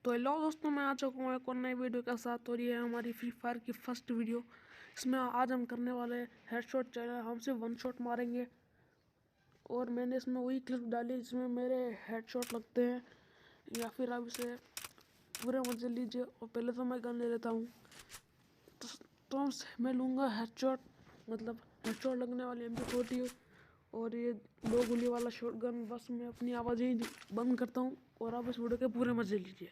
तो हेलो दोस्तों, मैं आ चुका हूँ एक और नई वीडियो के साथ। और ये है हमारी फ्री फायर की फर्स्ट वीडियो। इसमें आज हम करने वाले हेडशॉट चैलेंज। हम सिर्फ वन शॉट मारेंगे और मैंने इसमें वही क्लिप डाली जिसमें मेरे हेडशॉट लगते हैं। या फिर आप इसे पूरे मजे लीजिए। और पहले तो मैं गन ले लेता हूँ। तो मैं लूँगा हेडशॉट, मतलब हेडशॉट लगने वाली MP40 और ये 2 गोली वाला शॉटगन। बस मैं अपनी आवाज़ ही बंद करता हूँ और आप इस वीडियो के पूरे मजे लीजिए।